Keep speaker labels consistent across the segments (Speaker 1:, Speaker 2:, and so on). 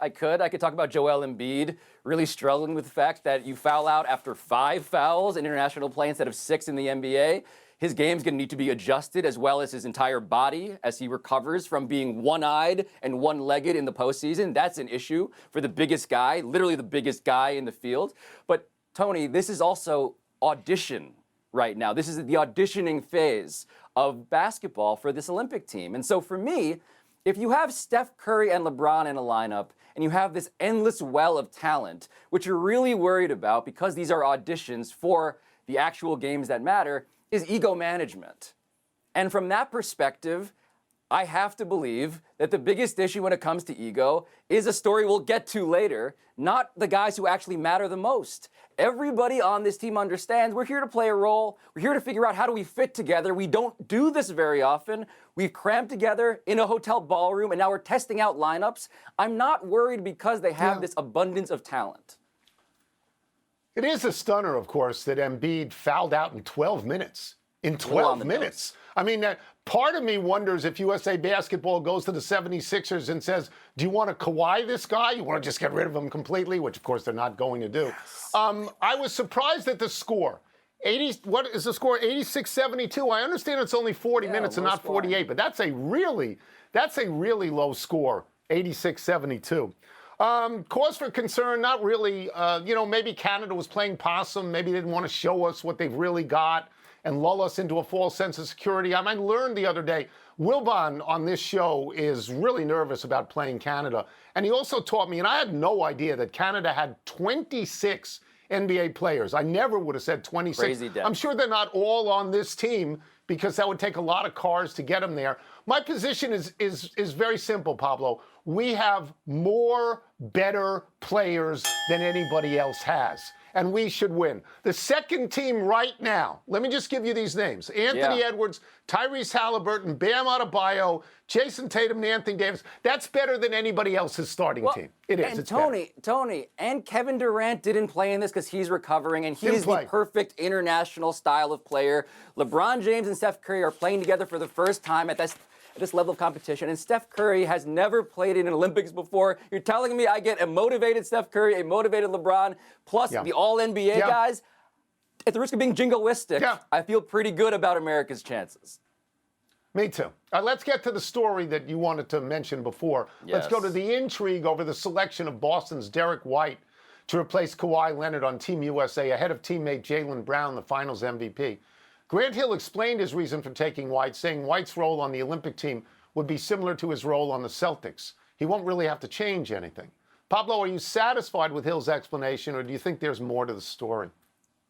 Speaker 1: I could talk about Joel Embiid really struggling with the fact that you foul out after 5 fouls in international play instead of 6 in the NBA. His game's going to need to be adjusted, as well as his entire body as he recovers from being one-eyed and one-legged in the postseason. That's an issue for the biggest guy, literally the biggest guy in the field. But Tony, this is also audition right now. This is the auditioning phase of basketball for this Olympic team. And so for me, if you have Steph Curry and LeBron in a lineup, and you have this endless well of talent, which you're really worried about because these are auditions for the actual games that matter, is ego management. And from that perspective, I have to believe that the biggest issue when it comes to ego is a story we'll get to later, not the guys who actually matter the most. Everybody on this team understands we're here to play a role. We're here to figure out how do we fit together. We don't do this very often. We've crammed together in a hotel ballroom, and now we're testing out lineups. I'm not worried because they have this abundance of talent.
Speaker 2: It is a stunner, of course, that Embiid fouled out in 12 minutes. In 12 minutes. I mean, part of me wonders if USA Basketball goes to the 76ers and says, do you want to Kawhi this guy? You want to just get rid of him completely? Which, of course, they're not going to do. Yes. I was surprised at the score. What is the score? 86-72. I understand it's only 40 minutes and not 48, but that's a really low score, 86-72. Cause for concern, not really. Maybe Canada was playing possum. Maybe they didn't want to show us what they've really got and lull us into a false sense of security. I learned the other day, Wilbon on this show is really nervous about playing Canada. And he also taught me, and I had no idea, that Canada had 26 NBA players. I never would have said 26.
Speaker 1: Crazy depth.
Speaker 2: I'm sure they're not all on this team because that would take a lot of cars to get them there. My position is very simple, Pablo. We have more better players than anybody else has, and we should win. The second team right now, let me just give you these names. Anthony Edwards, Tyrese Halliburton, Bam Adebayo, Jason Tatum, and Anthony Davis. That's better than anybody else's starting team. It is.
Speaker 1: And Tony, and Kevin Durant didn't play in this because he's recovering, and he's the perfect international style of player. LeBron James and Steph Curry are playing together for the first time at this level of competition, and Steph Curry has never played in an Olympics before. You're telling me I get a motivated Steph Curry, a motivated LeBron, plus the all-NBA guys? At the risk of being jingoistic, I feel pretty good about America's chances.
Speaker 2: Me too. Let's get to the story that you wanted to mention before.
Speaker 1: Yes.
Speaker 2: Let's go to the intrigue over the selection of Boston's Derrick White to replace Kawhi Leonard on Team USA ahead of teammate Jaylen Brown, the Finals MVP. Grant Hill explained his reason for taking White, saying White's role on the Olympic team would be similar to his role on the Celtics. He won't really have to change anything. Pablo, are you satisfied with Hill's explanation, or do you think there's more to the story?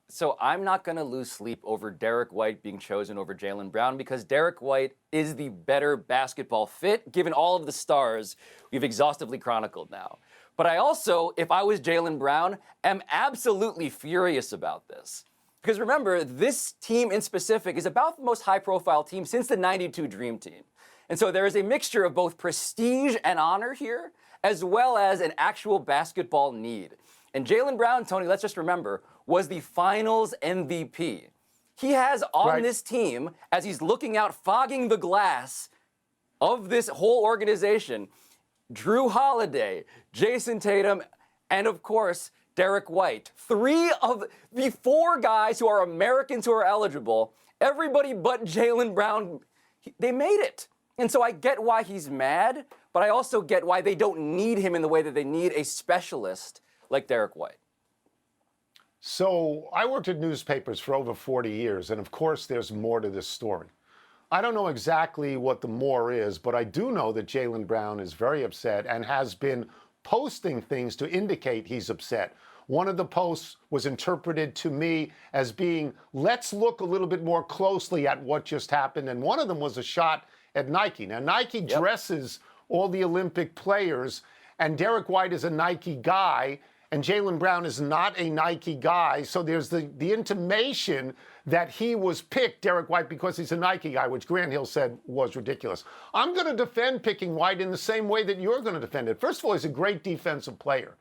Speaker 1: So I'm not going to lose sleep over Derrick White being chosen over Jaylen Brown because Derrick White is the better basketball fit, given all of the stars we've exhaustively chronicled now. But I also, if I was Jaylen Brown, am absolutely furious about this. Because remember, this team in specific is about the most high-profile team since the '92 Dream Team. And so there is a mixture of both prestige and honor here, as well as an actual basketball need. And Jaylen Brown, Tony, let's just remember, was the Finals MVP. He has on this team, as he's looking out, fogging the glass of this whole organization, Drew Holiday, Jason Tatum, and of course, Derrick White. 3 of the 4 guys who are Americans who are eligible, everybody but Jaylen Brown, they made it. And so I get why he's mad, but I also get why they don't need him in the way that they need a specialist like Derrick White.
Speaker 2: So I worked at newspapers for over 40 years, and of course there's more to this story. I don't know exactly what the more is, but I do know that Jaylen Brown is very upset and has been posting things to indicate he's upset. One of the posts was interpreted to me as being, let's look a little bit more closely at what just happened. And one of them was a shot at Nike. Now, Nike dresses all the Olympic players, and Derrick White is a Nike guy, and Jaylen Brown is not a Nike guy. So there's the intimation that he was picked, Derrick White, because he's a Nike guy, which Grant Hill said was ridiculous. I'm going to defend picking White in the same way that you're going to defend it. First of all, he's a great defensive player.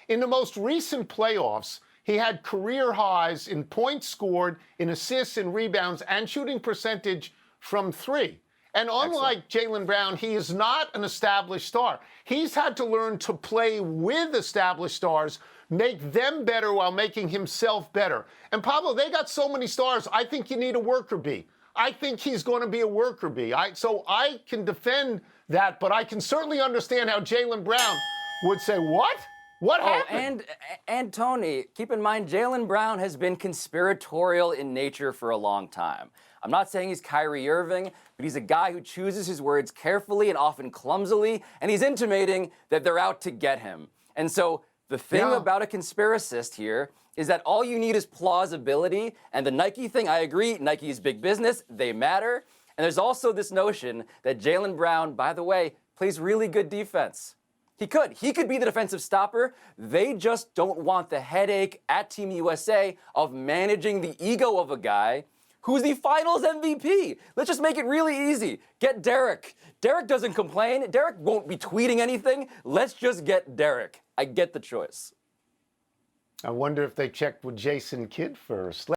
Speaker 2: In the most recent playoffs, he had career highs in points scored, in assists and rebounds, and shooting percentage from 3. And unlike Jaylen Brown, he is not an established star. He's had to learn to play with established stars, make them better while making himself better. And Pablo, they got so many stars, I think you need a worker bee. I think he's going to be a worker bee. So I can defend that, but I can certainly understand how Jaylen Brown would say, what? What happened?
Speaker 1: And Tony, keep in mind, Jaylen Brown has been conspiratorial in nature for a long time. I'm not saying he's Kyrie Irving, but he's a guy who chooses his words carefully and often clumsily, and he's intimating that they're out to get him. And so the thing about a conspiracist here is that all you need is plausibility, and the Nike thing, I agree, Nike is big business, they matter. And there's also this notion that Jaylen Brown, by the way, plays really good defense. He could be the defensive stopper. They just don't want the headache at Team USA of managing the ego of a guy who's the finals MVP. Let's just make it really easy. Get Derrick. Derrick doesn't complain. Derrick won't be tweeting anything. Let's just get Derrick. I get the choice.
Speaker 2: I wonder if they checked with Jason Kidd first.